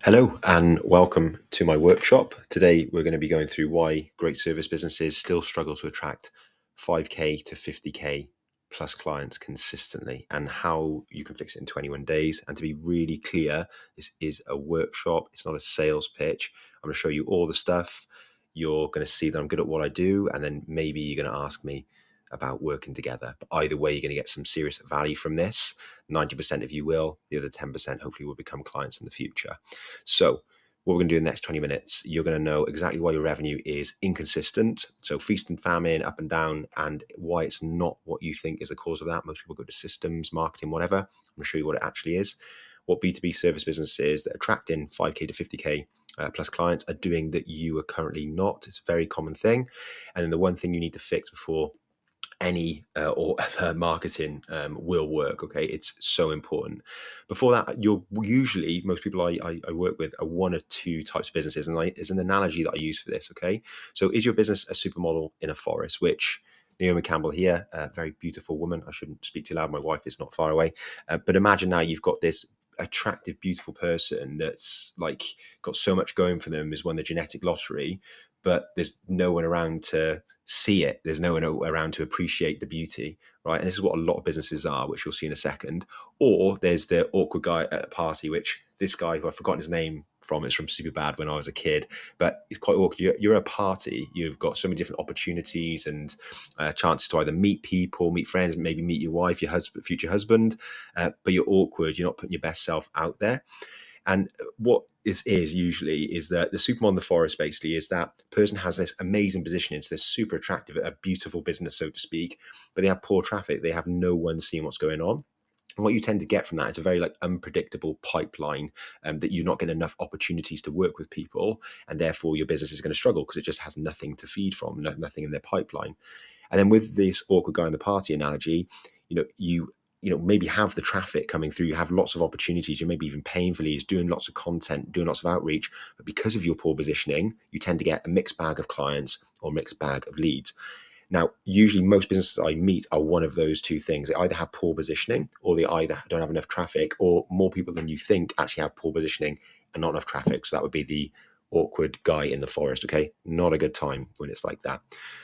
Hello and welcome to my workshop. Today we're going to be going through why great service businesses still struggle to attract 5K to 50K plus clients consistently and how you can fix it in 21 days. And to be really clear, this is a workshop. It's not a sales pitch. I'm going to show you all the stuff. You're going to see that I'm good at what I do, and then maybe you're going to ask me about working together. But either way, you're going to get some serious value from this. 90% of you will. The other 10% hopefully will become clients in the future. So what we're going to do in the next 20 minutes, you're going to know exactly why your revenue is inconsistent. So feast and famine, up and down, and why it's not what you think is the cause of that. Most people go to systems, marketing, whatever. I'm going to show you what it actually is. What B2B service businesses that are attracting 5K to 50K plus clients are doing that you are currently not. It's a very common thing. And then the one thing you need to fix before any or other marketing will work. Okay, it's so important. Before that, you're usually, most people I work with are one or two types of businesses, and it's an analogy that I use for this. Okay, so is your business a supermodel in a forest? Which Naomi Campbell here, a very beautiful woman. I shouldn't speak too loud. My wife is not far away, but imagine now you've got this attractive, beautiful person that's like got so much going for them, has won the genetic lottery, but there's no one around to see it. There's no one around to appreciate the beauty, right? And this is what a lot of businesses are, which you'll see in a second. Or there's the awkward guy at a party, which this guy who I've forgotten his name from, it's from Superbad when I was a kid, but it's quite awkward. You're at a party, you've got so many different opportunities and chances to either meet people, meet friends, maybe meet your wife, your husband, future husband, but you're awkward. You're not putting your best self out there. And what this is usually is that the supermodel in the forest basically is that person has this amazing positioning, so they're super attractive, a beautiful business, so to speak, but they have poor traffic. They have no one seeing what's going on. And what you tend to get from that is a very unpredictable pipeline, that you're not getting enough opportunities to work with people, and therefore your business is going to struggle because it just has nothing to feed from, nothing in their pipeline. And then with this awkward guy in the party analogy, you maybe have the traffic coming through, you have lots of opportunities, you maybe even paying for leads, doing lots of content, doing lots of outreach, but because of your poor positioning, you tend to get a mixed bag of clients or a mixed bag of leads. Now, usually most businesses I meet are one of those two things. They either have poor positioning, or they either don't have enough traffic, or more people than you think actually have poor positioning and not enough traffic. So that would be the awkward guy in the forest. Okay, not a good time when it's like that.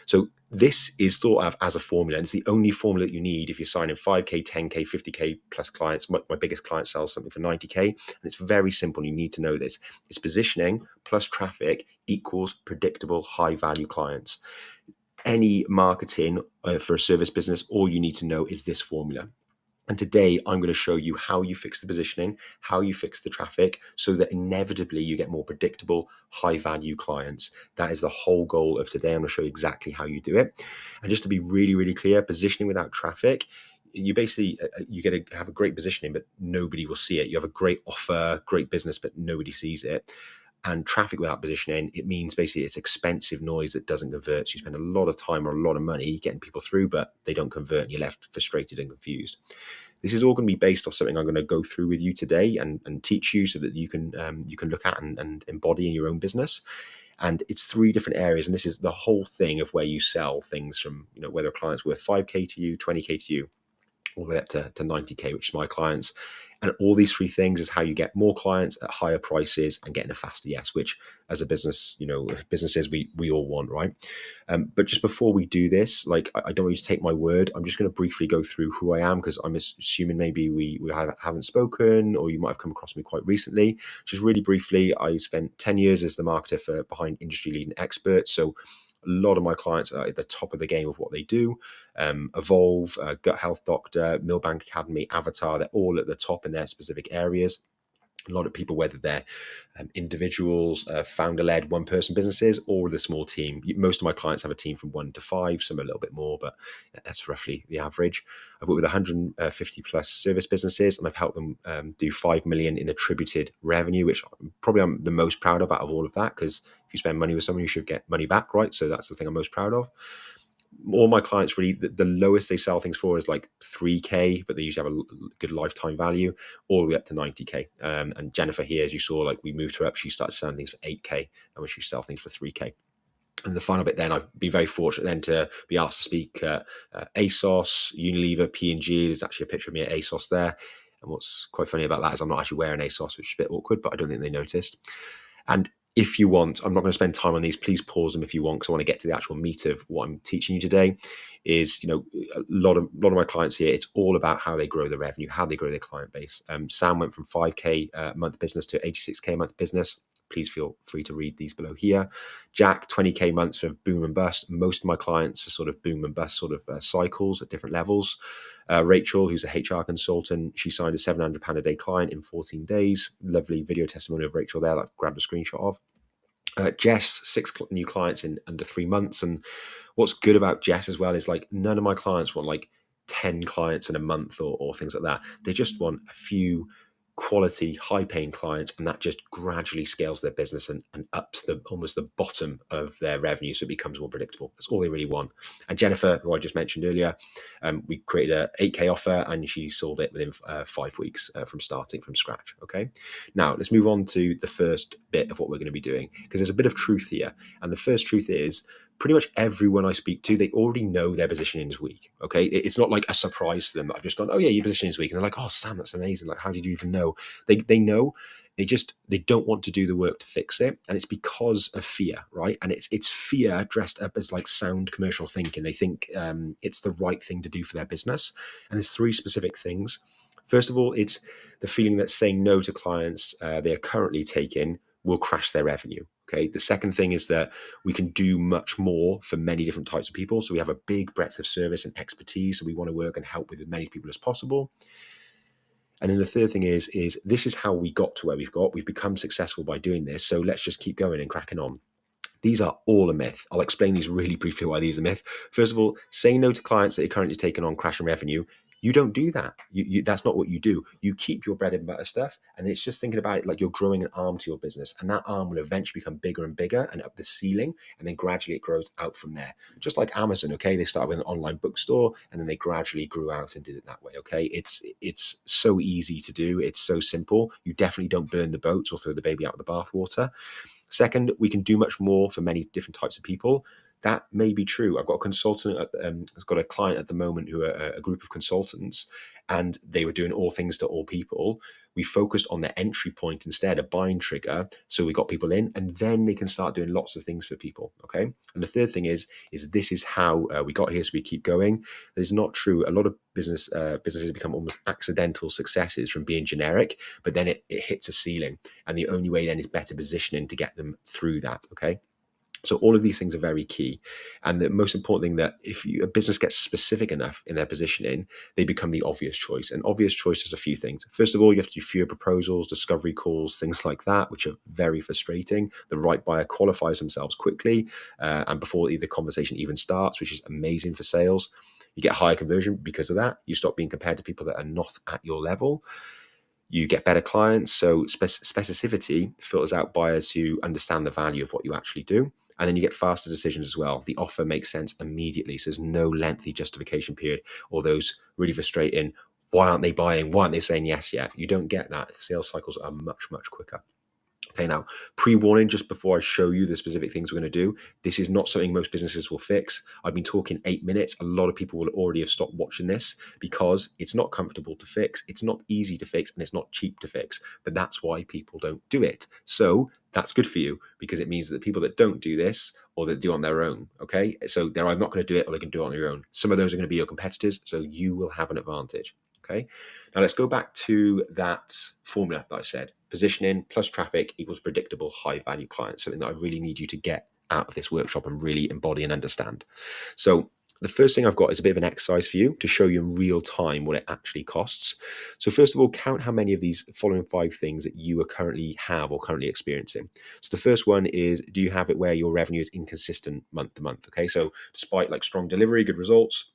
So this is thought of as a formula, and it's the only formula that you need if you're signing 5K, 10K, 50K plus clients. My biggest client sells something for 90K, and it's very simple. You need to know this. It's positioning plus traffic equals predictable high value clients. Any marketing for a service business, all you need to know is this formula. And today I'm going to show you how you fix the positioning, how you fix the traffic, so that inevitably you get more predictable, high value clients. That is the whole goal of today. I'm going to show you exactly how you do it. And just to be really, really clear, positioning without traffic, you basically, you get to have a great positioning, but nobody will see it. You have a great offer, great business, but nobody sees it. And traffic without positioning, it means basically it's expensive noise that doesn't convert. So you spend a lot of time or a lot of money getting people through, but they don't convert, and you're left frustrated and confused. This is all going to be based off something I'm going to go through with you today and teach you, so that you can look at and embody in your own business. And it's three different areas, and this is the whole thing of where you sell things from, whether a client's worth 5K to you, 20K to you, all the way up to 90K, which is my clients. And all these three things is how you get more clients at higher prices and getting a faster yes, which as a business, businesses, we all want, right? But just before we do this, I don't want you to take my word. I'm just going to briefly go through who I am, because I'm assuming maybe we haven't spoken, or you might have come across me quite recently. Just really briefly, I spent 10 years as the marketer behind industry leading experts. So a lot of my clients are at the top of the game of what they do. Evolve, Gut Health Doctor, Millbank Academy, Avatar, they're all at the top in their specific areas. A lot of people, whether they're individuals, founder-led, one-person businesses, or with a small team. Most of my clients have a team from 1 to 5, some a little bit more, but that's roughly the average. I've worked with 150 plus service businesses, and I've helped them do 5 million in attributed revenue, which I'm the most proud of out of all of that, because if you spend money with someone, you should get money back, right? So that's the thing I'm most proud of. All my clients, really, the lowest they sell things for is like 3K, but they usually have a good lifetime value, all the way up to 90K. And Jennifer here, as you saw, we moved her up, she started selling things for 8K, and when she sell things for 3K. And the final bit then, I've been very fortunate then to be asked to speak at ASOS, Unilever, P&G. There's actually a picture of me at ASOS there. And what's quite funny about that is I'm not actually wearing ASOS, which is a bit awkward, but I don't think they noticed. And if you want, I'm not going to spend time on these. Please pause them if you want, because I want to get to the actual meat of what I'm teaching you today. Is, you know, a lot of my clients here, it's all about how they grow their revenue, how they grow their client base. Sam went from 5K a month business to 86K a month business. Please feel free to read these below here. Jack, 20K months for boom and bust. Most of my clients are sort of boom and bust sort of cycles at different levels. Rachel, who's a HR consultant, she signed a £700 a day client in 14 days. Lovely video testimony of Rachel there that I've grabbed a screenshot of. Jess, 6 new clients in under 3 months. And what's good about Jess as well is, like, none of my clients want like 10 clients in a month or things like that. They just want a few quality, high-paying clients, and that just gradually scales their business and ups almost the bottom of their revenue, so it becomes more predictable. That's all they really want. And Jennifer, who I just mentioned earlier, we created a 8K offer, and she sold it within 5 weeks from starting from scratch. Okay, now let's move on to the first bit of what we're going to be doing, because there's a bit of truth here. And the first truth is, pretty much everyone I speak to, they already know their positioning is weak. Okay, it's not like a surprise to them that I've just gone, oh yeah, your positioning is weak, and they're like, oh Sam, that's amazing. Like, how did you even know? They know. They don't want to do the work to fix it, and it's because of fear, right? And it's fear dressed up as like sound commercial thinking. They think it's the right thing to do for their business, and there's 3 specific things. First of all, it's the feeling that saying no to clients they are currently taking will crash their revenue. Okay. The second thing is that we can do much more for many different types of people. So we have a big breadth of service and expertise. So we want to work and help with as many people as possible. And then the third thing is this is how we got to where we've got. We've become successful by doing this. So let's just keep going and cracking on. These are all a myth. I'll explain these really briefly why these are a myth. First of all, say no to clients that you're currently taking on crashing revenue. You don't do that. That's not what you do. You keep your bread and butter stuff, and it's just thinking about it like you're growing an arm to your business, and that arm will eventually become bigger and bigger and up the ceiling, and then gradually it grows out from there. Just like Amazon, okay? They started with an online bookstore, and then they gradually grew out and did it that way, okay? It's so easy to do. It's so simple. You definitely don't burn the boats or throw the baby out with the bathwater. Second, we can do much more for many different types of people. That may be true. I've got a consultant, I've got a client at the moment who are a group of consultants, and they were doing all things to all people. We focused on the entry point instead, a buying trigger. So we got people in, and then they can start doing lots of things for people. Okay. And the third thing is this is how we got here. So we keep going. That is not true. A lot of businesses become almost accidental successes from being generic, but then it hits a ceiling. And the only way then is better positioning to get them through that. Okay. So all of these things are very key. And the most important thing, that if a business gets specific enough in their positioning, they become the obvious choice. And obvious choice is a few things. First of all, you have to do fewer proposals, discovery calls, things like that, which are very frustrating. The right buyer qualifies themselves quickly and before the conversation even starts, which is amazing for sales. You get higher conversion because of that. You stop being compared to people that are not at your level. You get better clients. So specificity filters out buyers who understand the value of what you actually do. And then you get faster decisions as well. The offer makes sense immediately. So there's no lengthy justification period or those really frustrating, why aren't they buying? Why aren't they saying yes yet? You don't get that. Sales cycles are much, much quicker. Okay, now, pre-warning, just before I show you the specific things we're going to do, this is not something most businesses will fix. I've been talking 8 minutes. A lot of people will already have stopped watching this because it's not comfortable to fix, it's not easy to fix, and it's not cheap to fix. But that's why people don't do it. So that's good for you, because it means that the people that don't do this, or that do it on their own, okay? So they're either not going to do it or they can do it on their own. Some of those are going to be your competitors, so you will have an advantage. Okay, now let's go back to that formula that I said. Positioning plus traffic equals predictable high value clients, something that I really need you to get out of this workshop and really embody and understand. So the first thing I've got is a bit of an exercise for you to show you in real time what it actually costs. So first of all, count how many of these following 5 things that you are currently have or currently experiencing. So the first one is, do you have it where your revenue is inconsistent month to month? Okay, so despite like strong delivery, good results,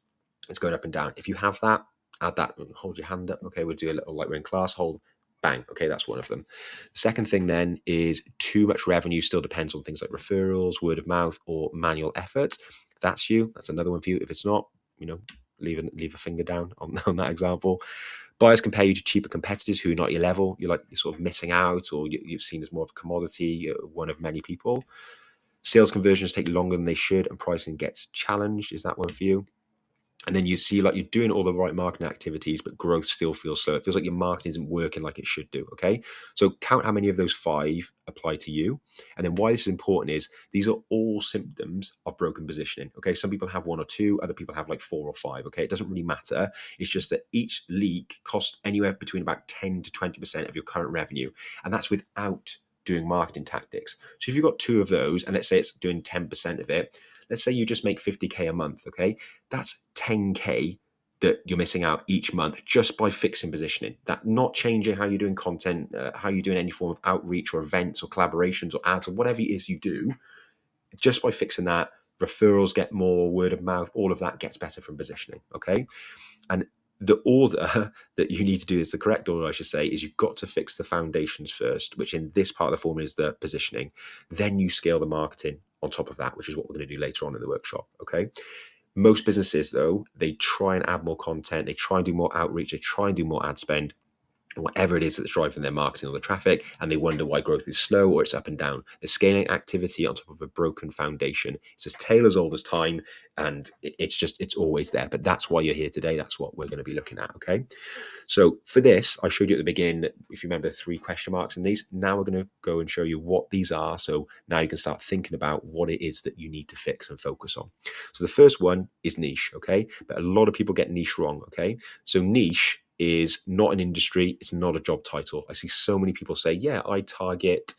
it's going up and down. If you have that, add that, hold your hand up. Okay, we'll do a little like we're in class, hold, bang. Okay, that's one of them. The second thing then is too much revenue still depends on things like referrals, word of mouth, or manual effort. If that's you, that's another one for you. If it's not, leave a finger down on that example. Buyers compare you to cheaper competitors who are not your level. You're sort of missing out, or you're seen as more of a commodity, one of many people. Sales conversions take longer than they should, and pricing gets challenged. Is that one for you? And then you see like you're doing all the right marketing activities, but growth still feels slow. It feels like your marketing isn't working like it should do. Okay. So count how many of those 5 apply to you. And then why this is important is these are all symptoms of broken positioning. Okay. Some people have 1 or 2, other people have like 4 or 5. Okay. It doesn't really matter. It's just that each leak costs anywhere between about 10 to 20% of your current revenue. And that's without doing marketing tactics. So if you've got 2 of those, and let's say it's doing 10% of it, let's say you just make 50K a month. Okay. That's 10K that you're missing out each month just by fixing positioning. That not changing how you're doing content, how you're doing any form of outreach or events or collaborations or ads or whatever it is you do. Just by fixing that, referrals get more, word of mouth, all of that gets better from positioning. Okay. And the order that you need to do is the correct order, I should say, is you've got to fix the foundations first, which in this part of the formula is the positioning. Then you scale the marketing on top of that, which is what we're going to do later on in the workshop. Okay. Most businesses, though, they try and add more content, they try and do more outreach, they try and do more ad spend, whatever it is that's driving their marketing or the traffic, and they wonder why growth is slow or it's up and down. They're scaling activity on top of a broken foundation. It's as tale as old as time, and it's always there. But that's why you're here today. That's what we're going to be looking at. Okay. So for this, I showed you at the beginning, if you remember, 3 question marks in these. Now we're going to go and show you what these are. So now you can start thinking about what it is that you need to fix and focus on. So the first one is niche, okay? But a lot of people get niche wrong, okay? So niche is not an industry. It's not a job title. I see so many people say, yeah, I target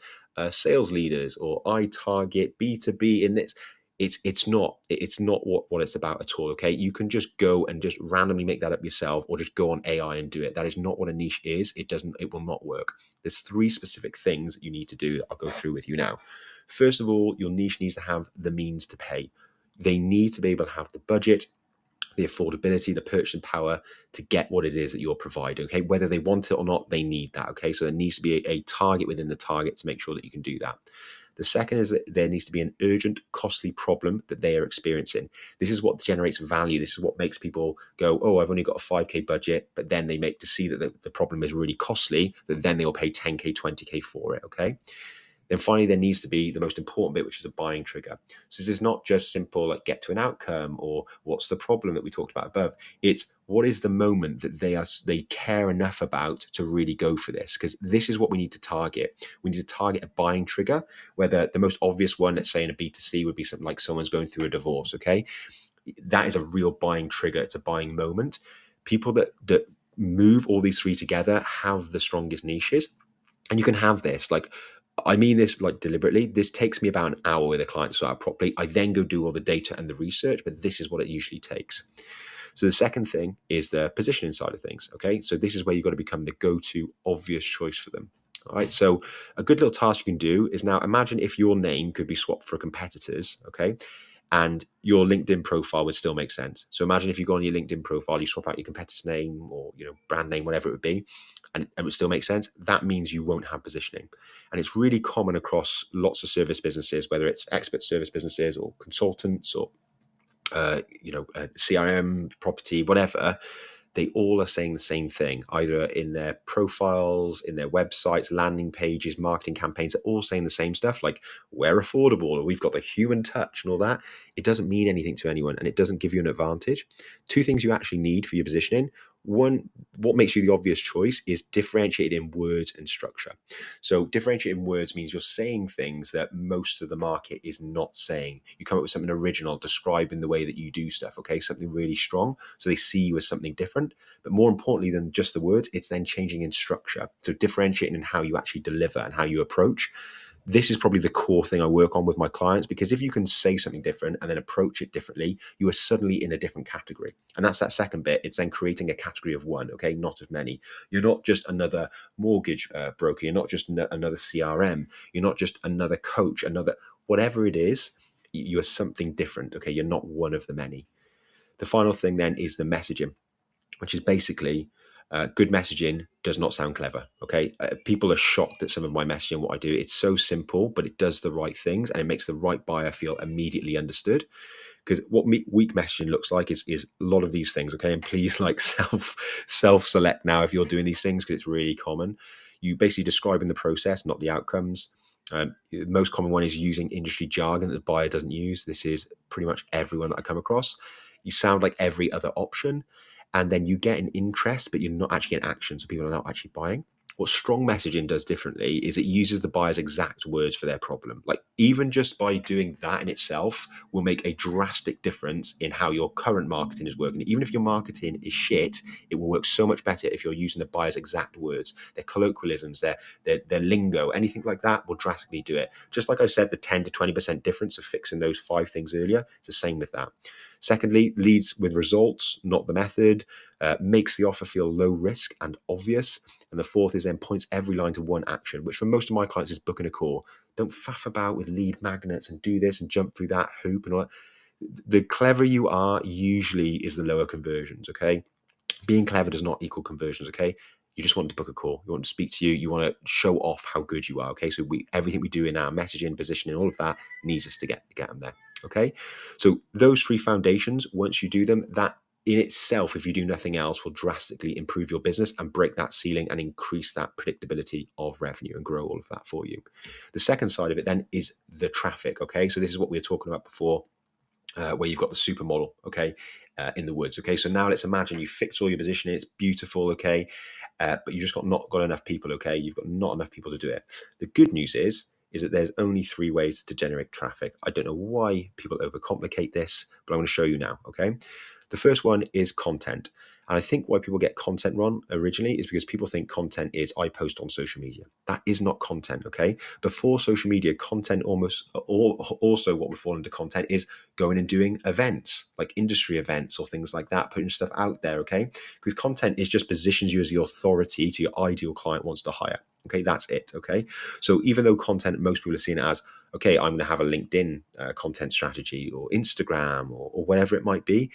sales leaders, or I target B2B in this. It's not what it's about at all. Okay, you can just go and just randomly make that up yourself, or just go on AI and do it. That is not what a niche is. It will not work. There's 3 specific things that you need to do that I'll go through with you now. First of all, your niche needs to have the means to pay. They need to be able to have the budget, the affordability, the purchasing power to get what it is that you're providing. Okay, whether they want it or not, they need that. Okay, so there needs to be a target within the target to make sure that you can do that. The second is that there needs to be an urgent, costly problem that they are experiencing. This is what generates value. This is what makes people go, oh, I've only got a 5K budget, but then they make to see that the problem is really costly, that then they'll pay 10K, 20K for it. Okay. Then finally, there needs to be the most important bit, which is a buying trigger. So this is not just simple, like get to an outcome or what's the problem that we talked about above. It's what is the moment that they care enough about to really go for this? Because this is what we need to target. We need to target a buying trigger, whether the most obvious one, let's say in a B2C, would be something like someone's going through a divorce. Okay. That is a real buying trigger. It's a buying moment. People that move all these 3 together have the strongest niches. And you can have this, like, I mean this like deliberately. This takes me about an hour with a client to sort out properly. I then go do all the data and the research, but this is what it usually takes. So the second thing is the positioning side of things. Okay. So this is where you've got to become the go-to obvious choice for them. All right. So a good little task you can do is now imagine if your name could be swapped for a competitor's. Okay. And your LinkedIn profile would still make sense. So imagine if you go on your LinkedIn profile, you swap out your competitor's name or brand name, whatever it would be, and it would still make sense. That means you won't have positioning. And it's really common across lots of service businesses, whether it's expert service businesses or consultants or CRM, property, whatever. They all are saying the same thing, either in their profiles, in their websites, landing pages, marketing campaigns. They're all saying the same stuff, like we're affordable or we've got the human touch and all that. It doesn't mean anything to anyone, and it doesn't give you an advantage. 2 things you actually need for your positioning. One, what makes you the obvious choice is differentiated in words and structure. So differentiated in words means you're saying things that most of the market is not saying. You come up with something original, describing the way that you do stuff, okay? Something really strong, so they see you as something different. But more importantly than just the words, it's then changing in structure. So differentiating in how you actually deliver and how you approach. This is probably the core thing I work on with my clients, because if you can say something different and then approach it differently, you are suddenly in a different category. And that's that second bit. It's then creating a category of one, okay, not of many. You're not just another mortgage broker. You're not just another CRM. You're not just another coach, another whatever it is. You're something different, okay? You're not one of the many. The final thing then is the messaging, which is basically good messaging does not sound clever. Okay. People are shocked at some of my messaging, what I do. It's so simple, but it does the right things and it makes the right buyer feel immediately understood. Because what weak messaging looks like is a lot of these things. Okay. And please like self-select now if you're doing these things, because it's really common. You basically describing the process, not the outcomes. The most common one is using industry jargon that the buyer doesn't use. This is pretty much everyone that I come across. You sound like every other option, and then you get an interest, but you're not actually in action, so people are not actually buying. What strong messaging does differently is it uses the buyer's exact words for their problem. Like, even just by doing that in itself will make a drastic difference in how your current marketing is working. Even if your marketing is shit, it will work so much better if you're using the buyer's exact words, their colloquialisms, their lingo, anything like that will drastically do it. Just like I said, the 10 to 20% difference of fixing those 5 things earlier, it's the same with that. Secondly, leads with results, not the method, makes the offer feel low risk and obvious. And the fourth is then points every line to one action, which for most of my clients is booking a call. Don't faff about with lead magnets and do this and jump through that hoop and all that. The clever you are usually is the lower conversions, okay? Being clever does not equal conversions, okay? You just want to book a call. You want to speak to you. You want to show off how good you are, okay? So everything we do in our messaging, positioning, all of that needs us to get them there, okay? So those 3 foundations, once you do them, that in itself, if you do nothing else, will drastically improve your business and break that ceiling and increase that predictability of revenue and grow all of that for you. The second side of it then is the traffic, okay? So this is what we were talking about before, where you've got the supermodel, okay, in the woods, okay. So now let's imagine you fix all your positioning, it's beautiful, okay, but you just not got enough people, okay. You've got not enough people to do it. The good news is that there's only 3 ways to generate traffic. I don't know why people overcomplicate this, but I'm going to show you now, okay. The first one is content. And I think why people get content wrong originally is because people think content is I post on social media. That is not content, okay? Before social media, content also what would fall into content is going and doing events, like industry events or things like that, putting stuff out there, okay? Because content is just positions you as the authority to your ideal client wants to hire. Okay, that's it, okay? So even though content, most people are seeing it as, okay, I'm going to have a LinkedIn content strategy or Instagram or whatever it might be,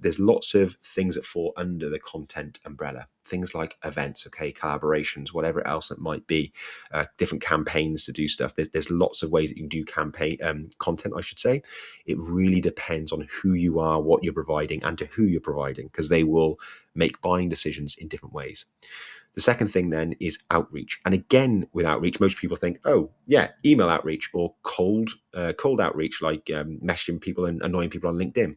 there's lots of things that fall under the content umbrella. Things like events, okay, collaborations, whatever else it might be, different campaigns to do stuff. There's lots of ways that you can do content, I should say. It really depends on who you are, what you're providing, and to who you're providing, because they will make buying decisions in different ways. The second thing then is outreach. And again, with outreach, most people think, oh, yeah, email outreach or cold outreach, like messaging people and annoying people on LinkedIn.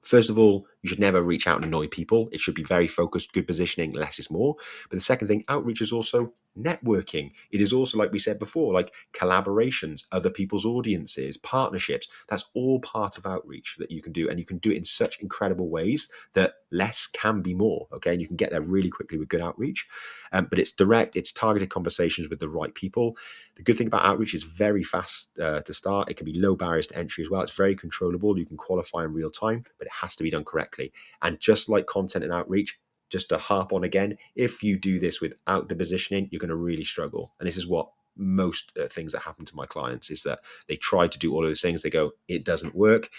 First of all, you should never reach out and annoy people. It should be very focused, good positioning, less is more. But the second thing, outreach is also networking. It is also, like we said before, like collaborations, other people's audiences, partnerships. That's all part of outreach that you can do. And you can do it in such incredible ways that less can be more. Okay. And you can get there really quickly with good outreach. But it's direct, it's targeted conversations with the right people. The good thing about outreach is very fast to start. It can be low barriers to entry as well. It's very controllable. You can qualify in real time, but it has to be done correctly. And just like content and outreach, just to harp on again, if you do this without the positioning, you're going to really struggle. And this is what most things that happen to my clients is that they try to do all of those things. They go, it doesn't work.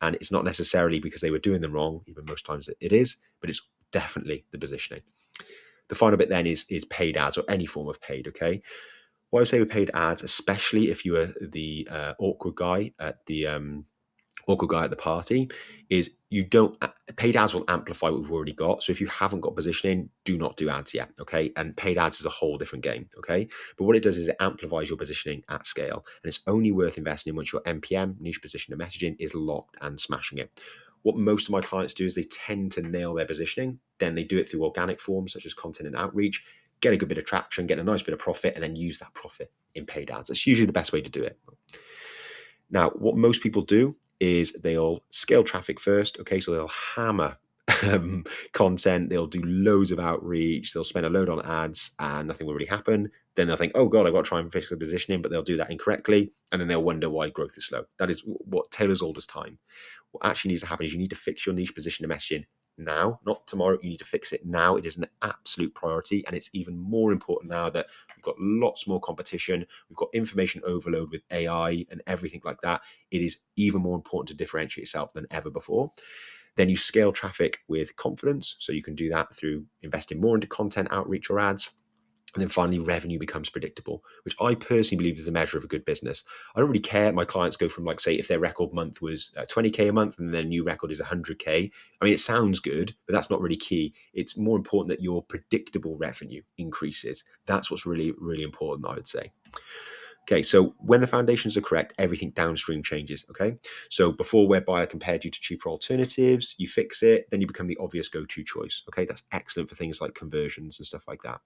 And it's not necessarily because they were doing them wrong, even most times it is, but it's definitely the positioning. The final bit then is paid ads or any form of paid, okay? What I would say with paid ads, especially if you are the awkward guy at the party, is paid ads will amplify what we've already got. So if you haven't got positioning, do not do ads yet, okay? And paid ads is a whole different game, okay? But what it does is it amplifies your positioning at scale, and it's only worth investing in once your NPM, niche position and messaging, is locked and smashing it. What most of my clients do is they tend to nail their positioning, then they do it through organic forms such as content and outreach, get a good bit of traction, get a nice bit of profit, and then use that profit in paid ads. That's usually the best way to do it. Now, what most people do is they'll scale traffic first. Okay, so they'll hammer content, they'll do loads of outreach, they'll spend a load on ads, and nothing will really happen. Then they'll think, oh God, I've got to try and fix the positioning, but they'll do that incorrectly. And then they'll wonder why growth is slow. That is what Taylor's oldest time. What actually needs to happen is you need to fix your niche position and messaging now, not tomorrow. You need to fix it now. It is an absolute priority. And it's even more important now that we've got lots more competition. We've got information overload with AI and everything like that. It is even more important to differentiate yourself than ever before. Then you scale traffic with confidence. So you can do that through investing more into content, outreach, or ads. And then finally, revenue becomes predictable, which I personally believe is a measure of a good business. I don't really care. My clients go from, like, say, if their record month was 20K a month and their new record is 100K. I mean, it sounds good, but that's not really key. It's more important that your predictable revenue increases. That's what's really, really important, I would say. Okay, so when the foundations are correct, everything downstream changes. Okay, so before where buyer compared you to cheaper alternatives, you fix it, then you become the obvious go-to choice. Okay, that's excellent for things like conversions and stuff like that.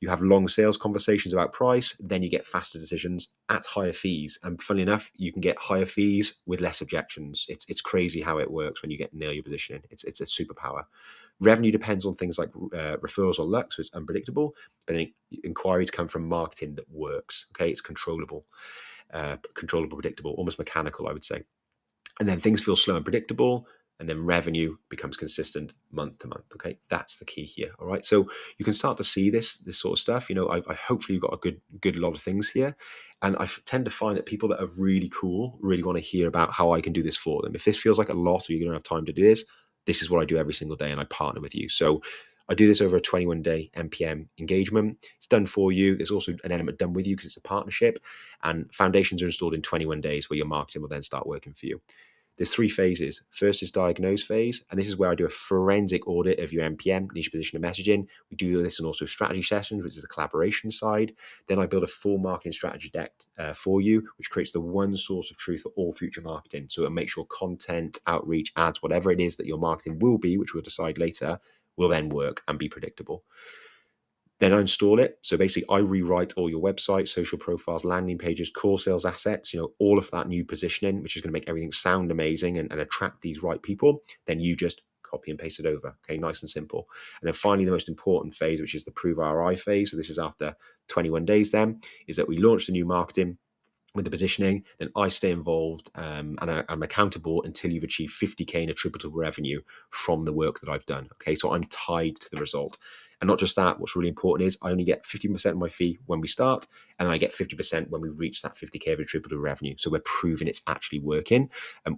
You have long sales conversations about price, then you get faster decisions at higher fees. And funnily enough, you can get higher fees with less objections. It's crazy how it works when you get nail your positioning. It's a superpower. Revenue depends on things like referrals or luck, so it's unpredictable. But inquiries come from marketing that works. Okay, it's controllable, predictable, almost mechanical, I would say. And then things feel slow and predictable, and then revenue becomes consistent month to month. Okay, that's the key here. All right, so you can start to see this sort of stuff. I hopefully you've got a good lot of things here, and I tend to find that people that are really cool really want to hear about how I can do this for them. If this feels like a lot, or you don't have time to do this is what I do every single day, and I partner with you. So I do this over a 21-day MPM engagement. It's done for you. There's also an element done with you because it's a partnership, and foundations are installed in 21 days where your marketing will then start working for you. There's three phases. First is diagnose phase, and this is where I do a forensic audit of your MPM, niche position and messaging. We do this and also strategy sessions, which is the collaboration side. Then I build a full marketing strategy deck for you, which creates the one source of truth for all future marketing. So it makes sure content, outreach, ads, whatever it is that your marketing will be, which we'll decide later, will then work and be predictable. Then I install it. So basically, I rewrite all your website, social profiles, landing pages, core sales assets, all of that new positioning, which is going to make everything sound amazing and attract these right people. Then you just copy and paste it over. Okay, nice and simple. And then finally, the most important phase, which is the prove ROI phase. So this is after 21 days then, is that we launch the new marketing with the positioning, then I stay involved and I'm accountable until you've achieved 50K in attributable revenue from the work that I've done. Okay, so I'm tied to the result. And not just that, what's really important is I only get 15% of my fee when we start, and I get 50% when we reach that 50K of attributable revenue. So we're proving it's actually working,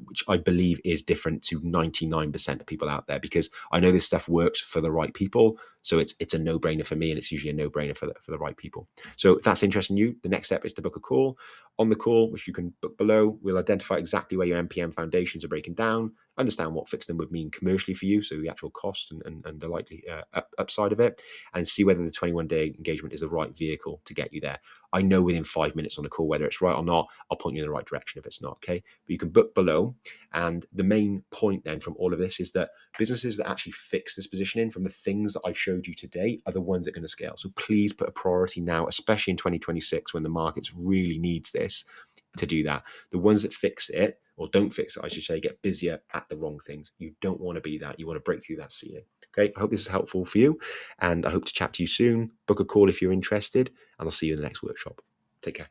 which I believe is different to 99% of people out there, because I know this stuff works for the right people. So it's a no-brainer for me, and it's usually a no-brainer for the right people. So if that's interesting you, the next step is to book a call. On the call, which you can book below, we'll identify exactly where your MPM foundations are breaking down, understand what fixing them would mean commercially for you, so the actual cost and the likely upside of it, and see whether the 21-day engagement is the right vehicle to get you there. I know within 5 minutes on the call whether it's right or not. I'll point you in the right direction if it's not, okay? But you can book below. And the main point then from all of this is that businesses that actually fix this positioning from the things that I've showed you today are the ones that are going to scale. So please put a priority now, especially in 2026 when the markets really needs this, to do that. The ones that fix it, or don't fix it, I should say, get busier at the wrong things. You don't want to be that. You want to break through that ceiling. Okay, I hope this is helpful for you, and I hope to chat to you soon. Book a call if you're interested, and I'll see you in the next workshop. Take care.